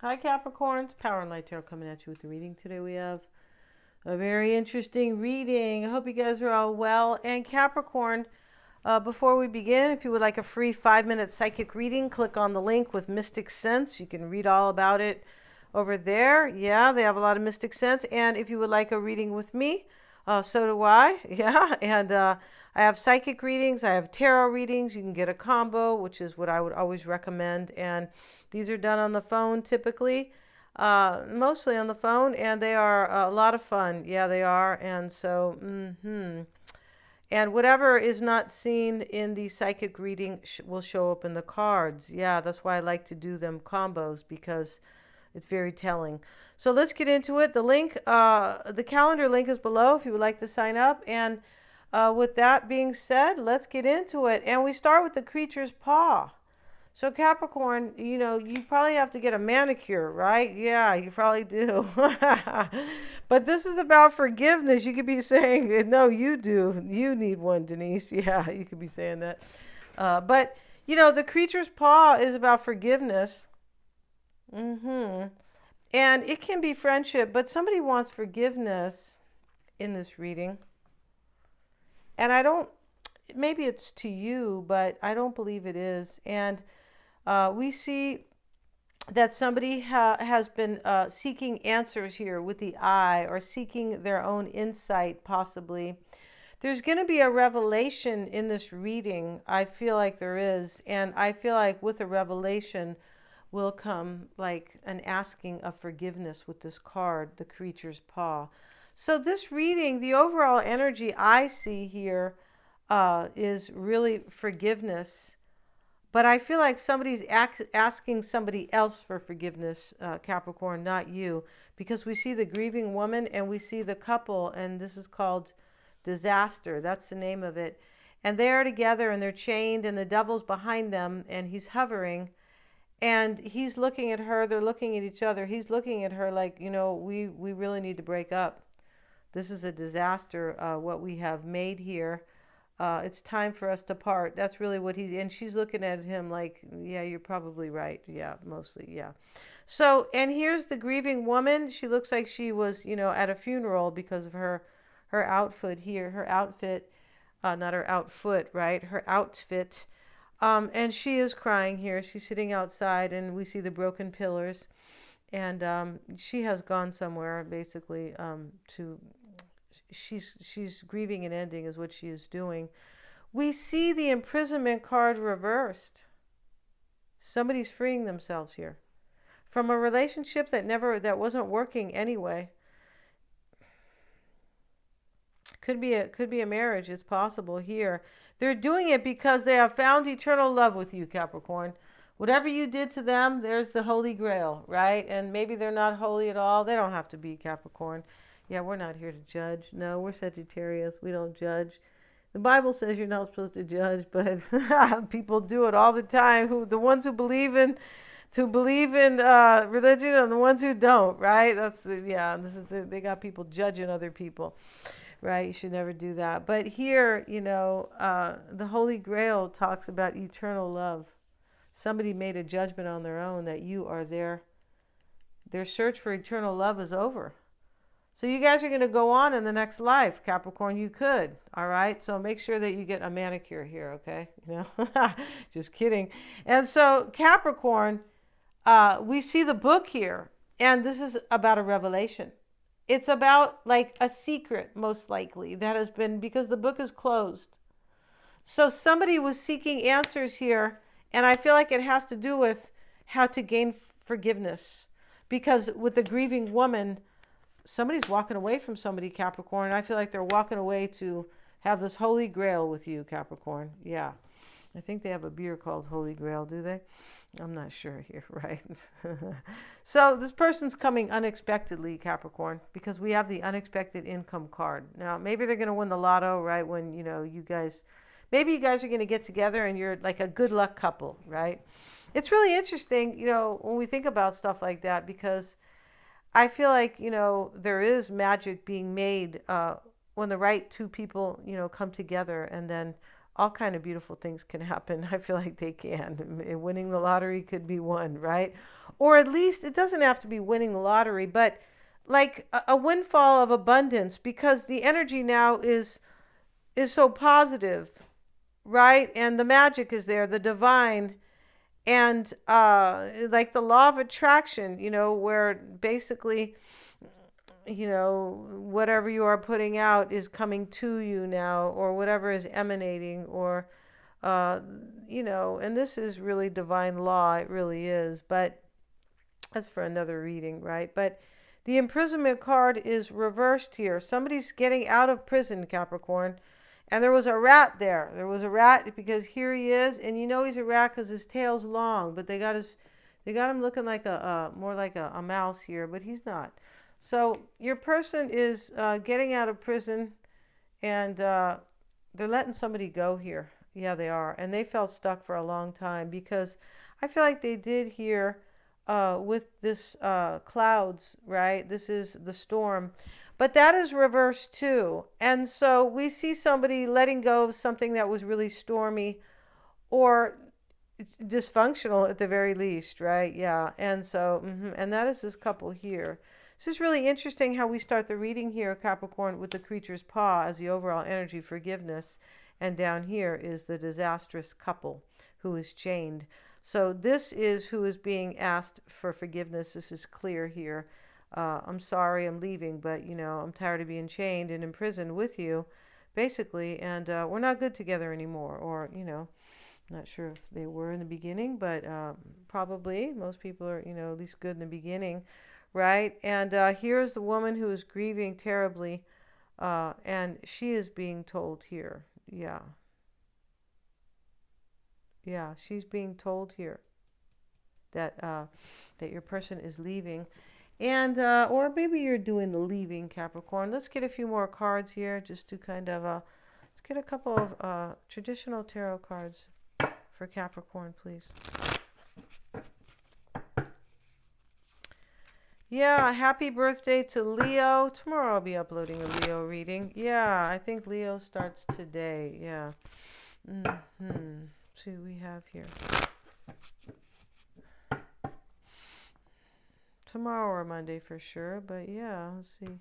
Hi Capricorns, Power and Light Tarot coming at you with the reading. Today we have a very interesting reading. I hope you guys are all well. And Capricorn, before we begin, if you would like a free 5-minute psychic reading, click on the link with Mystic Sense. You can read all about it over there. Yeah, they have a lot of Mystic Sense. And if you would like a reading with me, so do I. Yeah, and I have psychic readings, I have tarot readings. You can get a combo, which is what I would always recommend. And these are done on the phone typically, mostly on the phone, and they are a lot of fun. Yeah, they are. And so, and whatever is not seen in the psychic reading will show up in the cards. Yeah, that's why I like to do them combos because it's very telling. So let's get into it. The calendar link is below if you would like to sign up. And with that being said, let's get into it. And we start with the creature's paw. So Capricorn, you probably have to get a manicure, right? Yeah, you probably do. But this is about forgiveness. You could be saying, no, you do. You need one, Denise. Yeah, you could be saying that. But, the creature's paw is about forgiveness. And it can be friendship, but somebody wants forgiveness in this reading. And I don't, maybe it's to you, but I don't believe it is. And we see that somebody has been seeking answers here with the eye, or seeking their own insight, possibly. There's going to be a revelation in this reading. I feel like there is. And I feel like with a revelation will come like an asking of forgiveness with this card, the creature's paw. So, this reading, the overall energy I see here is really forgiveness. But I feel like somebody's asking somebody else for forgiveness, Capricorn, not you, because we see the grieving woman and we see the couple, and this is called disaster. That's the name of it. And they are together and they're chained, and the devil's behind them, and he's hovering. And he's looking at her, they're looking at each other. He's looking at her like, we really need to break up. This is a disaster, what we have made here. It's time for us to part. That's really what and she's looking at him like, yeah, you're probably right. Yeah, mostly, yeah. So, and here's the grieving woman. She looks like she was, at a funeral because of her outfit here, not her outfoot, right? Her outfit. And she is crying here. She's sitting outside, and we see the broken pillars. And she has gone somewhere, basically, to she's grieving an ending is what she is doing. We see the imprisonment card reversed. Somebody's freeing themselves here from a relationship that wasn't working anyway. Could be a marriage. It's possible here. They're doing it because they have found eternal love with you, Capricorn. Whatever you did to them, there's the Holy Grail, right? And maybe they're not holy at all. They don't have to be, Capricorn. Yeah, we're not here to judge. No, we're Sagittarius. We don't judge. The Bible says you're not supposed to judge, but people do it all the time. The ones who believe in religion, and the ones who don't, right? They got people judging other people, right? You should never do that. But here, the Holy Grail talks about eternal love. Somebody made a judgment on their own that you are there. Their search for eternal love is over. So you guys are going to go on in the next life, Capricorn. You could, all right? So make sure that you get a manicure here, okay? Just kidding. And so Capricorn, we see the book here, and this is about a revelation. It's about like a secret, most likely, that has been, because the book is closed. So somebody was seeking answers here, and I feel like it has to do with how to gain forgiveness. Because with the grieving woman, somebody's walking away from somebody, Capricorn. I feel like they're walking away to have this Holy Grail with you, Capricorn. Yeah. I think they have a beer called Holy Grail, do they? I'm not sure here, right? So this person's coming unexpectedly, Capricorn, because we have the unexpected income card. Now, maybe they're going to win the lotto, right? When, maybe you guys are going to get together and you're like a good luck couple, right? It's really interesting, when we think about stuff like that, because I feel like, there is magic being made when the right two people, come together, and then all kind of beautiful things can happen. I feel like they can. Winning the lottery could be one, right? or at least it doesn't have to be winning the lottery, but like a windfall of abundance, because the energy now is so positive, right? And the magic is there, the divine, and like the law of attraction, where basically, whatever you are putting out is coming to you now, or whatever is emanating, or uh, and this is really divine law, it really is, but that's for another reading, right? But the imprisonment card is reversed here. Somebody's getting out of prison, Capricorn. And there was a rat there. There was a rat because here he is, and he's a rat because his tail's long. But they got him looking like more like a mouse here, but he's not. So your person is getting out of prison, and they're letting somebody go here. Yeah, they are, and they felt stuck for a long time because I feel like they did here with this clouds, right? This is the storm. But that is reversed too. And so we see somebody letting go of something that was really stormy or dysfunctional at the very least, right? Yeah. And so, and that is this couple here. This is really interesting how we start the reading here, Capricorn, with the creature's paw as the overall energy, forgiveness. And down here is the disastrous couple who is chained. So this is who is being asked for forgiveness. This is clear here. I'm sorry, I'm leaving, but I'm tired of being chained and imprisoned with you, basically, and we're not good together anymore. Or not sure if they were in the beginning, but probably most people are at least good in the beginning, right? And here's the woman who is grieving terribly, and she is being told here, yeah, she's being told here that that your person is leaving. And or maybe you're doing the leaving, Capricorn. Let's get a few more cards here just to kind of let's get a couple of traditional tarot cards for Capricorn, please. Yeah, happy birthday to Leo. Tomorrow I'll be uploading a Leo reading. Yeah, I think Leo starts today. Yeah. See what we have here. Tomorrow or Monday for sure, but yeah, let's see.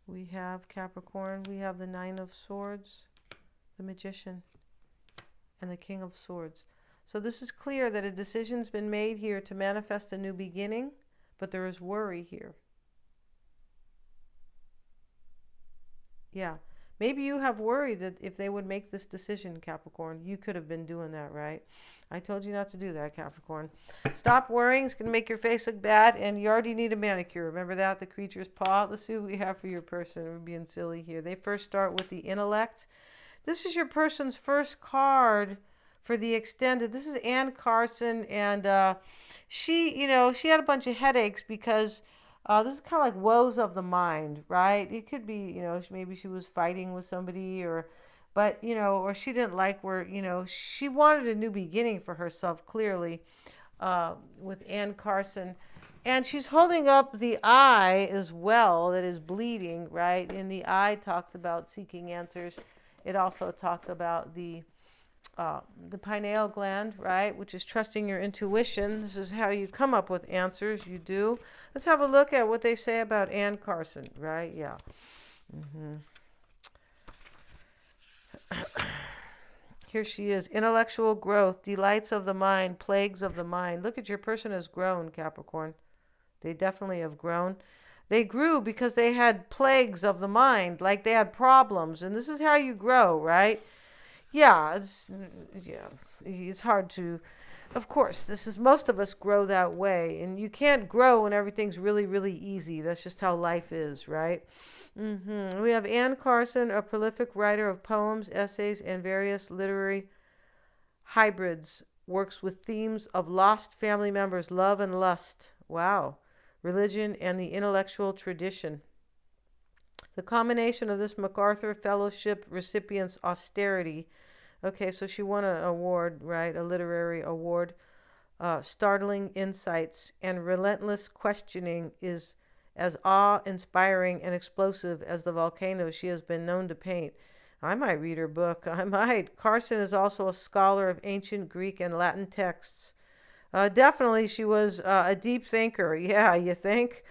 We have Capricorn, we have the Nine of Swords, the Magician, and the King of Swords. So this is clear that a decision's been made here to manifest a new beginning, but there is worry here. Yeah. Maybe you have worried that if they would make this decision, Capricorn, you could have been doing that, right? I told you not to do that, Capricorn. Stop worrying. It's going to make your face look bad, and you already need a manicure. Remember that? The creature's paw. Let's see what we have for your person. We're being silly here. They first start with the intellect. This is your person's first card for the extended. This is Ann Carson, and she had a bunch of headaches because this is kind of like woes of the mind, right? It could be, maybe she was fighting with somebody, but or she didn't like where, she wanted a new beginning for herself, clearly, with Ann Carson. And she's holding up the eye as well that is bleeding, right? And the eye talks about seeking answers. It also talks about the pineal gland, right, which is trusting your intuition. This is how you come up with answers. You do. Let's have a look at what they say about Ann Carson, right? Yeah. Here she is. Intellectual growth, delights of the mind, plagues of the mind. Look at your person has grown, Capricorn. They definitely have grown. They grew because they had plagues of the mind, like they had problems. And this is how you grow, right? Yeah, it's hard to, of course, most of us grow that way, and you can't grow when everything's really, really easy. That's just how life is, right? We have Ann Carson, a prolific writer of poems, essays, and various literary hybrids, works with themes of lost family members, love and lust. Wow. Religion and the intellectual tradition. The combination of this MacArthur Fellowship recipient's austerity. Okay, so she won an award, right? A literary award. Startling insights and relentless questioning is as awe-inspiring and explosive as the volcanoes she has been known to paint. I might read her book. I might. Carson is also a scholar of ancient Greek and Latin texts. Definitely, she was a deep thinker. Yeah, you think?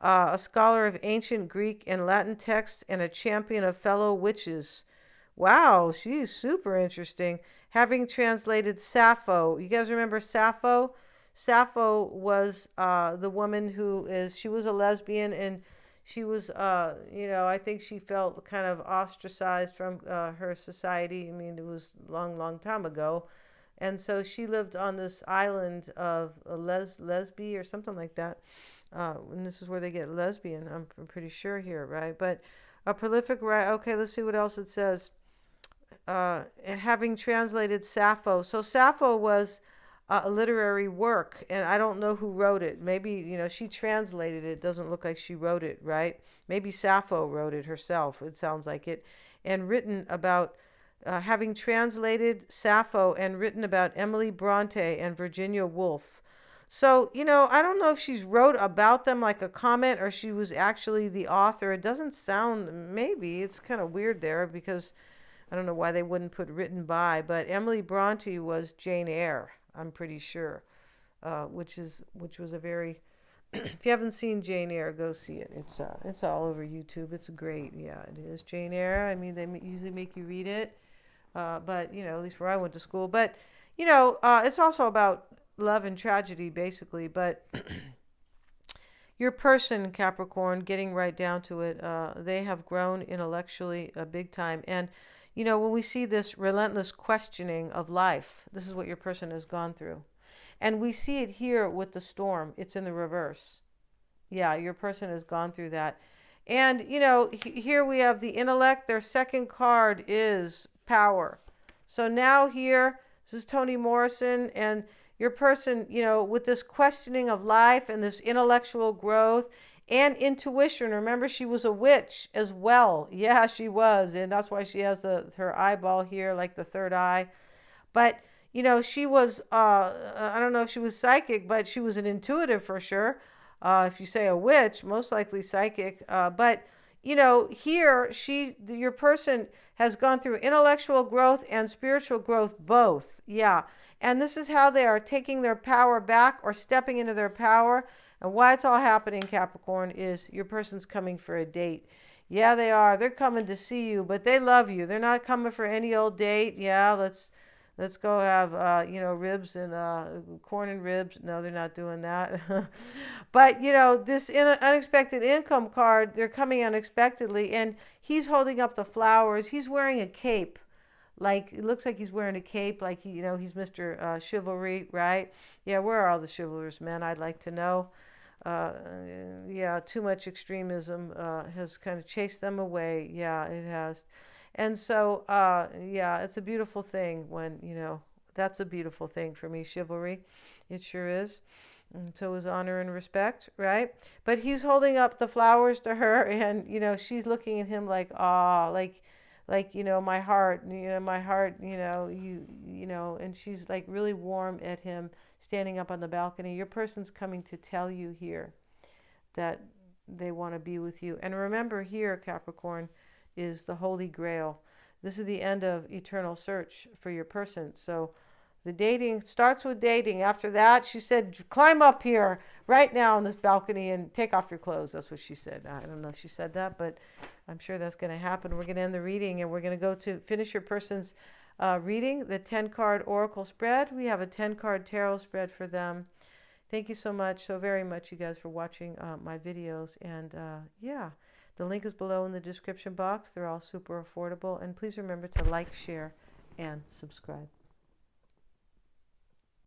A scholar of ancient Greek and Latin texts and a champion of fellow witches. Wow, she's super interesting. Having translated Sappho. You guys remember Sappho? Sappho was the woman she was a lesbian, and she was, I think she felt kind of ostracized from her society. I mean, it was long, long time ago. And so she lived on this island of Lesbi or something like that. And this is where they get lesbian, I'm pretty sure here, right? But a prolific writer. Okay, let's see what else it says. Having translated Sappho. So Sappho was a literary work, and I don't know who wrote it. Maybe, she translated it. It doesn't look like she wrote it, right? Maybe Sappho wrote it herself. It sounds like it. And written about, having translated Sappho and written about Emily Bronte and Virginia Woolf. So, I don't know if she's wrote about them like a comment or she was actually the author. It doesn't sound, maybe. It's kind of weird there because I don't know why they wouldn't put written by, but Emily Bronte was Jane Eyre, I'm pretty sure, which was a very. If you haven't seen Jane Eyre, go see it. It's all over YouTube. It's great. Yeah, it is Jane Eyre. I mean, they usually make you read it, but at least where I went to school. But it's also about love and tragedy, basically. But your person, Capricorn, getting right down to it, they have grown intellectually big time. And, when we see this relentless questioning of life, this is what your person has gone through. And we see it here with the storm. It's in the reverse. Yeah, your person has gone through that. And, here we have the intellect. Their second card is power. So now here, this is Toni Morrison, and your person, with this questioning of life and this intellectual growth and intuition. Remember, she was a witch as well. Yeah, she was. And that's why she has her eyeball here, like the third eye. But, she was, I don't know if she was psychic, but she was an intuitive for sure. If you say a witch, most likely psychic. But, here, your person has gone through intellectual growth and spiritual growth both. Yeah. And this is how they are taking their power back or stepping into their power. And why it's all happening, Capricorn, is your person's coming for a date. Yeah, they are. They're coming to see you, but they love you. They're not coming for any old date. Yeah, let's go have ribs and corn and ribs. No, they're not doing that. But this unexpected income card, they're coming unexpectedly, and he's holding up the flowers. He's wearing a cape. Like, it looks like he's wearing a cape, like he's Mr. Chivalry, right? Yeah, where are all the chivalrous men? I'd like to know. Yeah, too much extremism has kind of chased them away. Yeah, it has. And so, yeah, it's a beautiful thing when, that's a beautiful thing for me, chivalry. It sure is. And so is honor and respect, right? But he's holding up the flowers to her, and, she's looking at him like, ah, like my heart, and she's like really warm at him standing up on the balcony. Your person's coming to tell you here that they want to be with you. And remember, here, Capricorn, is the Holy Grail. This is the end of eternal search for your person. So the dating starts with dating. After that, she said, climb up here right now on this balcony and take off your clothes. That's what she said. I don't know if she said that, but I'm sure that's going to happen. We're going to end the reading, and we're going to go to finish your person's reading, the 10-card oracle spread. We have a 10-card tarot spread for them. Thank you so much, so very much, you guys, for watching my videos. And yeah, the link is below in the description box. They're all super affordable. And please remember to like, share, and subscribe.